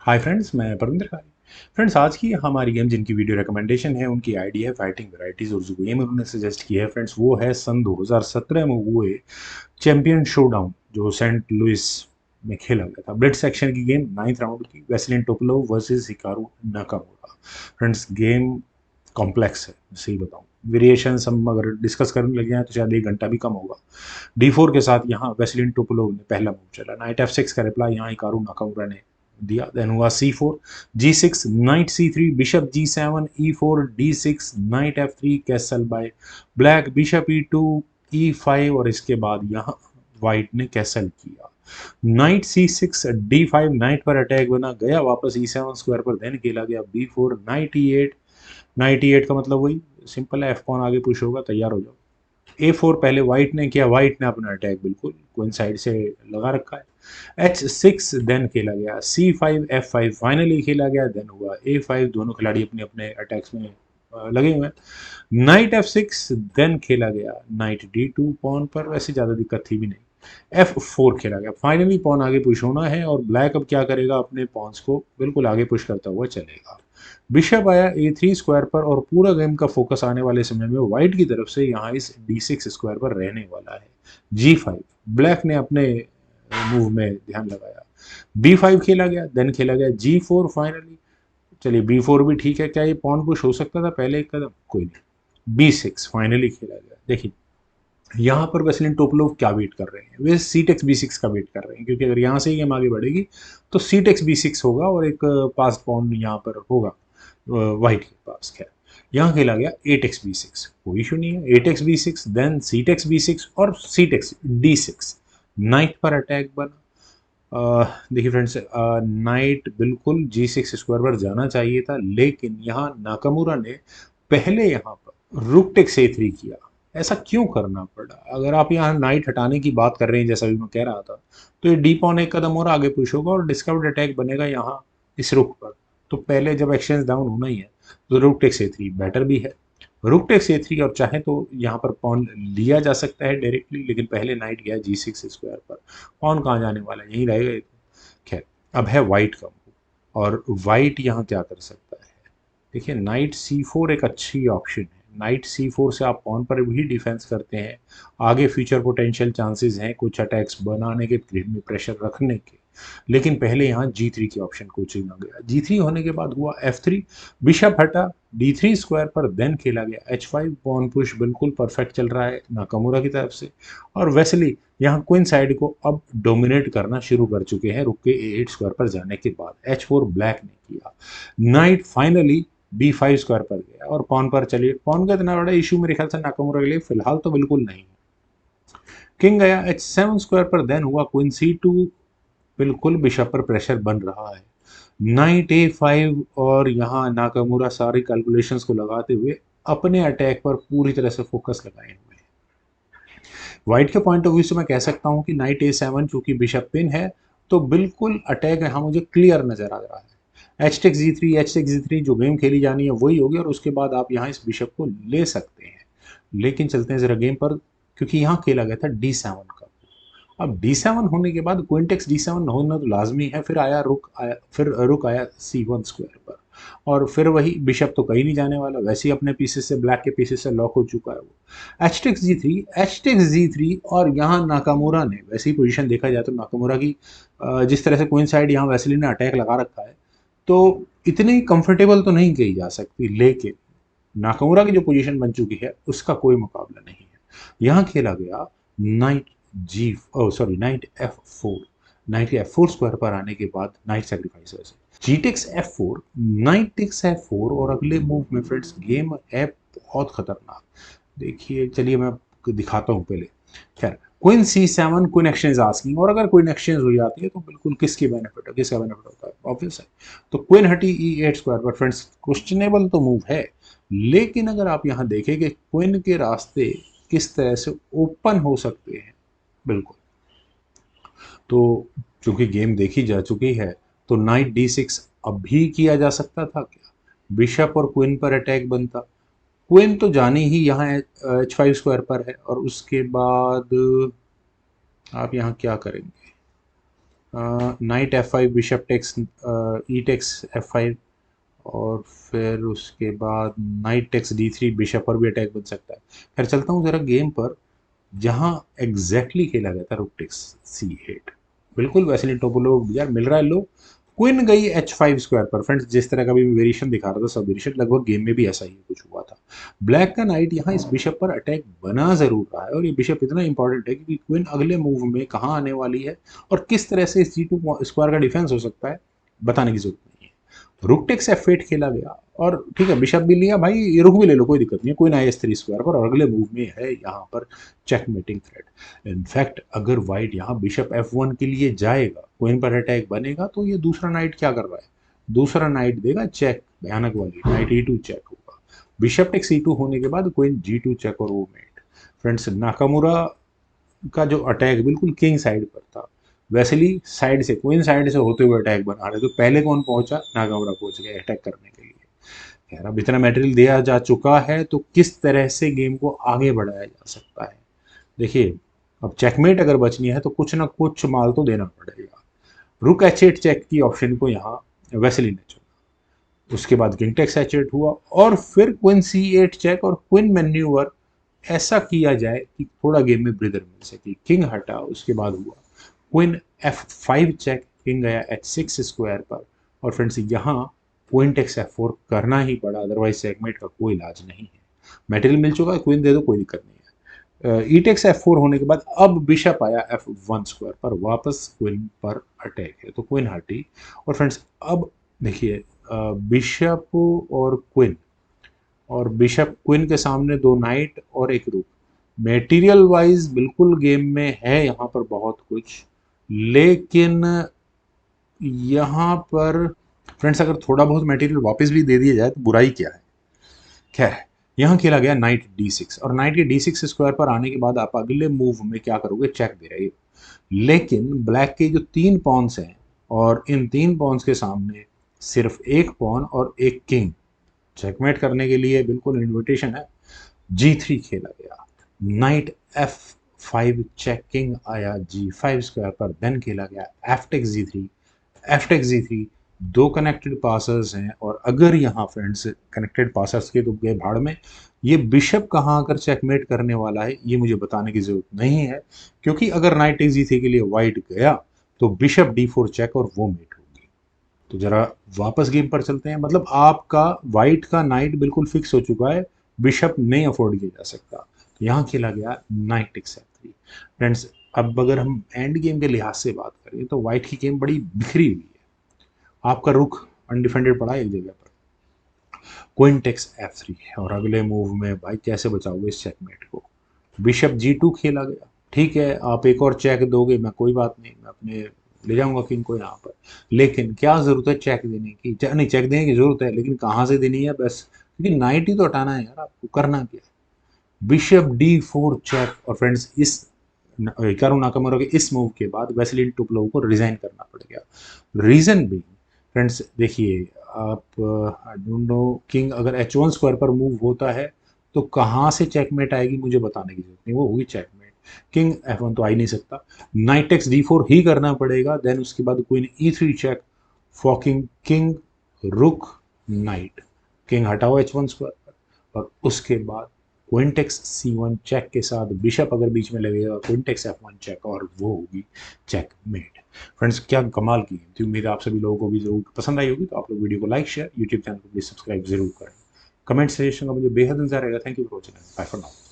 Hi friends, मैं परविंदर खारी। Friends, आज की हमारी गेम जिनकी वीडियो रिकमेंडेशन है उनकी आईडी है फाइटिंग वैराइटीज, और जो गेम उन्होंने सजेस्ट की है फ्रेंड्स वो है सन 2017 में हुए चैंपियन शोडाउन, जो सेंट लुइस में खेला गया था। ब्लिट्ज सेक्शन की गेम, 9th राउंड की, Veselin Topalov versus Hikaru Nakamura. Friends, game complex है, सही बताऊं। वेरिएशंस हम अगर डिस्कस करने लगे हैं तो शायद 1 घंटा भी कम होगा। D4 के साथ यहाँ वेस्लिन टोपलोव ने पहला मूव चला, नाइट F6 का रिप्लाई यहाँ हिकारू नाकामुरा ने दिया। देन हुआ C4, G6, knight C3, bishop G7, E4, D6, knight F3, castle by black, bishop E2, E5, और इसके बाद यहाँ व्हाइट ने कैसल किया। नाइट C6, D5, नाइट पर अटैक बना, गया वापस E7 स्क्वायर पर, देन खेला गया B4, night E8। Night E8 का मतलब वही सिंपल है, एफ पॉन आगे पुश होगा, तैयार हो जाओ। A4 पहले व्हाइट ने किया, व्हाइट ने अपना अटैक बिल्कुल क्वीन साइड से लगा रखा है। H6 देन खेला गया, C5, F5 फाइनली खेला गया, देन हुआ A5। दोनों खिलाड़ी अपने अपने अटैक्स में लगे हुए हैं। नाइट F6 देन खेला गया, नाइट D2 पॉन पर, वैसे ज़्यादा दिक्कत थी भी नहीं। F4 खेला गया, फाइनली पॉन आगे पुश होना है, और ब्लैक अब क्या करेगा, अपने पॉन्स को बिल्कुल आगे पुश करता हुआ चलेगा। बिशप आया A3 स्क्वायर पर, और पूरा गेम का फोकस आने वाले समय में व्हाइट की तरफ से यहाँ इस D6 स्क्वायर पर रहने वाला है। G5, ब्लैक ने अपने मूव में ध्यान लगाया। B5 खेला गया, देन खेला गया G4 फाइनली। चलिए B4 भी ठीक है, क्या ये पॉन पुश हो सकता था पहले एक कदम? कोई नहीं। B6 फाइनली खेला गया। देखिए यहाँ पर वेस्लिन टोपलोव क्या वेट कर रहे हैं, वे सी टेक्स B6 का वेट कर रहे हैं, क्योंकि अगर यहाँ से ही गेम आगे बढ़ेगी तो सी टेक्स B6 होगा और एक पास पॉन यहाँ पर होगा वाइट के पास। खैर, यहाँ खेला गया A6 कोई इशू नहीं है। A6 देन C6 और C6 नाइट पर अटैक बना। देखिए फ्रेंड्स, नाइट बिल्कुल G6 स्क्वायर पर जाना चाहिए था, लेकिन यहाँ नाकामुरा ने पहले यहाँ पर रुक टेक्स A3 किया। ऐसा क्यों करना पड़ा? अगर आप यहाँ नाइट हटाने की बात कर रहे हैं, जैसा भी मैं कह रहा था, तो ये डी पॉन एक कदम और आगे पुश होगा और डिस्कवर्ड अटैक बनेगा यहाँ इस रुक पर। तो पहले जब एक्सचेंज डाउन होना ही है तो रुक टेक्स A3 बेटर भी है। रुक टेक्स A3, और चाहे तो यहाँ पर पॉन लिया जा सकता है डायरेक्टली, लेकिन पहले नाइट गया G6 स्क्वायर पर। पॉन कहाँ जाने वाला है, यहीं रहेगा ये तो। खैर, अब है वाइट का मूव, और वाइट यहाँ क्या कर सकता है? देखिए, नाइट C4 एक अच्छी ऑप्शन है। नाइट C4 से आप पॉन पर भी डिफेंस करते हैं, आगे फ्यूचर पोटेंशियल चांसेस हैं कुछ अटैक्स बनाने के, ग्रिड में प्रेशर रखने के। लेकिन पहले यहाँ G3 की ऑप्शन को चुना गया। G3 होने के बाद हुआ F3, बिशप हटा D3 स्क्वायर पर, देन खेला गया H5। पॉन पुश बिल्कुल परफेक्ट चल रहा है नाकामुरा की तरफ से, और वेस्ली यहाँ क्वीन साइड को अब डोमिनेट करना शुरू कर चुके हैं रुक के A8 स्क्वायर पर जाने के बाद। H4 ब्लैक ने किया, नाइट फाइनली B5 स्क्वायर पर गया, और पॉन पर चलिए, पॉन का इतना बड़ा इशू मेरे ख्याल से नाकामुरा के लिए फिलहाल तो बिल्कुल नहीं। किंग गया H7 स्क्वायर पर, देन हुआ क्वीन C2। बिल्कुल बिशप पर प्रेशर बन रहा है। नाइट A5, और यहाँ नाकामुरा सारी कैलकुलेशंस को लगाते हुए अपने अटैक पर पूरी तरह से फोकस लगाए हुए हैं। व्हाइट के पॉइंट ऑफ व्यू से मैं कह सकता हूँ कि नाइट A7 चूंकि बिशप पिन है, तो बिल्कुल अटैक यहाँ मुझे क्लियर नजर आ रहा है। H6 G3 जो गेम खेली जानी है वही होगी, और उसके बाद आप यहाँ इस बिशप को ले सकते हैं। लेकिन चलते हैं जरा गेम पर, क्योंकि यहाँ खेला गया था D7 का। अब D7 होने के बाद क्वीन टेक्स D7 होना तो लाजमी है, फिर रुक आया C1 स्क्वायर पर, और फिर वही बिशप तो कहीं नहीं जाने वाला, वैसे ही अपने पीसेस से, ब्लैक के पीसेस से लॉक हो चुका है वो। H6 G3 और यहाँ नाकामुरा ने, वैसी पोजीशन देखा जाए तो नाकामुरा की जिस तरह से क्वीन साइड यहाँ वैसली ने अटैक लगा रखा है, तो इतनी कंफर्टेबल तो नहीं कही जा सकती, लेकिन नाकामुरा की जो पोजीशन बन चुकी है उसका कोई मुकाबला नहीं है। यहाँ खेला गया नाइट नाइट F4। नाइट के F4 स्क्वायर पर आने के बाद नाइट सेक्रीफाइस है। जी takes F4, knight takes F4, और अगले मूव में फ्रेंड्स गेम है बहुत खतरनाक। देखिए, चलिए मैं आपको दिखाता हूँ पहले। खैर, queen C7, queen exchange asking, और अगर क्वीन एक्सचेंज हो जाती है तो बिल्कुल किसका बेनिफिट होता है? ऑब्वियस है। तो क्वीन हटी E8 स्क्वायर पर, फ्रेंड्स क्वेश्चनेबल तो मूव है, लेकिन अगर आप यहाँ देखें कि क्वीन के रास्ते किस तरह से ओपन हो सकते हैं, बिल्कुल। तो चूंकि गेम देखी जा चुकी है, तो नाइट D6 अब भी किया जा सकता था क्या? बिशप और क्वीन पर अटैक बनता। क्वीन तो जानी ही यहाँ H5 स्क्वायर पर है, और उसके बाद आप यहाँ क्या करेंगे? नाइट F5, बिशप टेक्स ई टेक्स F5, और फिर उसके बाद नाइट टेक्स D3, बिशप पर भी अटैक बन सकता है। फिर चलता हूँ जरा गेम पर, जहाँ एग्जैक्टली खेला गया था रुक टेक्स C8। बिल्कुल वैसे टोपोलोव यार मिल रहा है लो। क्वीन गई H5 स्क्वायर पर। फ्रेंड्स जिस तरह का भी वेरिएशन दिखा रहा था, सब वेरिएशन लगभग गेम में भी ऐसा ही कुछ हुआ था। ब्लैक का नाइट यहाँ इस बिशप पर अटैक बना जरूर रहा है, और ये बिशप इतना इंपॉर्टेंट है क्योंकि क्वीन अगले मूव में कहाँ आने वाली है और किस तरह से इस G2 स्क्वायर का डिफेंस हो सकता है, बताने की जरूरत नहीं है। रुक टेक्स F8 खेला गया, और ठीक है बिशप भी लिया भाई, ये रुक भी ले लो कोई दिक्कत नहीं है, क्वीन IS3 स्क्वायर पर, और अगले मूव में है यहाँ पर चेकमेटिंग थ्रेट। इनफैक्ट अगर व्हाइट यहाँ बिशप F1 के लिए जाएगा, क्वीन पर अटैक बनेगा, तो ये दूसरा नाइट क्या कर रहा है, दूसरा नाइट देगा चेक, भयानक वाली नाइट E2 चेक होगा। बिशप टेक्स E2 होने के बाद क्वीन G2 चेक और वो मेट। फ्रेंड्स नाकामुरा का जो अटैक बिल्कुल किंग साइड पर था, वैसेली साइड से, क्वीन साइड से होते हुए अटैक बना रहे, तो पहले कौन पहुंचा, नाकामुरा पहुंच गया अटैक करने के लिए। यार अब इतना मटेरियल दिया जा चुका है, तो किस तरह से गेम को आगे बढ़ाया जा सकता है। देखिए अब चेकमेट अगर बचनी है तो कुछ ना कुछ माल तो देना पड़ेगा। रुक H8 चेक की ऑप्शन को यहाँ वेसेली ने चुना। उसके बाद किंग टेक्स H8 हुआ, और फिर क्वीन C8 चेक और क्वीन मैन्यूवर, ऐसा किया जाए कि थोड़ा गेम में ब्रिदर मिल सके। किंग हटा, उसके बाद हुआ क्वीन F5 चेक, किंग गया H6 स्क्वायर पर, और फ्रेंड्स यहाँ क्वीन टेक्स F4 करना ही पड़ा, अदरवाइज सेगमेंट का कोई इलाज नहीं है। मटेरियल मिल चुका है, क्वीन दे दो कोई दिक्कत नहीं है। ई टेक्स F4 होने के बाद अब बिशप आया F1 स्क्वायर पर, वापस क्वीन पर अटैक है, तो क्वीन हटी। और फ्रेंड्स अब देखिए बिशप और क्वीन, और बिशप क्वीन के सामने दो नाइट और एक रूक, मेटीरियल वाइज बिल्कुल गेम में है यहाँ पर बहुत कुछ, लेकिन यहाँ पर फ्रेंड्स अगर थोड़ा बहुत मटेरियल वापस भी दे दिया जाए तो बुराई क्या है। खैर यहाँ खेला गया नाइट D6, और नाइट के D6 स्क्वायर पर आने के बाद आप अगले मूव में क्या करोगे, चेक दे रहे हो। लेकिन ब्लैक के जो तीन पॉन्स हैं, और इन तीन पॉन्स के सामने सिर्फ एक पॉन और एक किंग, चेकमेट करने के लिए बिल्कुल इन्विटेशन है। G3 खेला गया, नाइट F5 चेक, किंग आया G5 स्क्वायर पर, देन खेला गया F takes G3, F takes G3। दो कनेक्टेड पासर्स हैं, और अगर यहाँ फ्रेंड्स कनेक्टेड पासर्स के तो गए भाड़ में, ये बिशप कहाँ आकर चेकमेट करने वाला है ये मुझे बताने की जरूरत नहीं है, क्योंकि अगर नाइट टेक्स G3 के लिए वाइट गया तो बिशप D4 चेक और वो मेट होगी। तो जरा वापस गेम पर चलते हैं। मतलब आपका वाइट का नाइट बिल्कुल फिक्स हो चुका है, बिशप नहीं अफोर्ड किया जा सकता। तो यहाँ खेला गया नाइट टेक्स F3। फ्रेंड्स अब अगर हम एंड गेम के लिहाज से बात करें तो वाइट की गेम बड़ी बिखरी हुई है। आपका रुख अनडिफेंडेड पड़ा एक जगह पर, क्वीन टेक्स F3, और अगले मूव में भाई कैसे बचाओगे इस चेकमेट को। बिशप G2 खेला गया, ठीक है आप एक और चेक दोगे, मैं कोई बात नहीं, मैं अपने ले जाऊंगा किंग को यहाँ पर, लेकिन क्या जरूरत है चेक देने की, नहीं चेक देने की जरूरत है, लेकिन कहाँ से देनी है बस, क्योंकि नाइट ही तो हटाना है यार, आपको करना क्या है। बिशप D4 चेक, और फ्रेंड्स इस हिकारू नाकामुरा के इस मूव के बाद वेसेली टुपलोव को रिजाइन करना पड़ गया। रीजन भी फ्रेंड्स देखिए, आप आई डोंट नो, किंग अगर H1 स्क्वायर पर मूव होता है तो कहाँ से चेकमेट आएगी मुझे बताने की जरूरत नहीं, वो होगी चेकमेट। किंग F1 तो आ ही नहीं सकता, नाइट टेक्स D4 ही करना पड़ेगा, देन उसके बाद queen E3 check, forking king, रुक, नाइट, किंग हटाओ H1 स्क्वायर पर, और उसके बाद क्वीन टेक्स C1 चेक के साथ बिशप अगर बीच में लगेगा, क्वीन टेक्स F1 चेक, और वो होगी चेकमेट। फ्रेंड्स क्या कमाल की थी, उम्मीद है आप सभी लोगों को भी जरूर पसंद आई होगी। तो आप लोग वीडियो को लाइक, शेयर, यूट्यूब चैनल को प्लीज सब्सक्राइब जरूर करें। कमेंट सजेशन का मुझे बेहद इंतजार रहेगा। Thank you for watching, bye for now.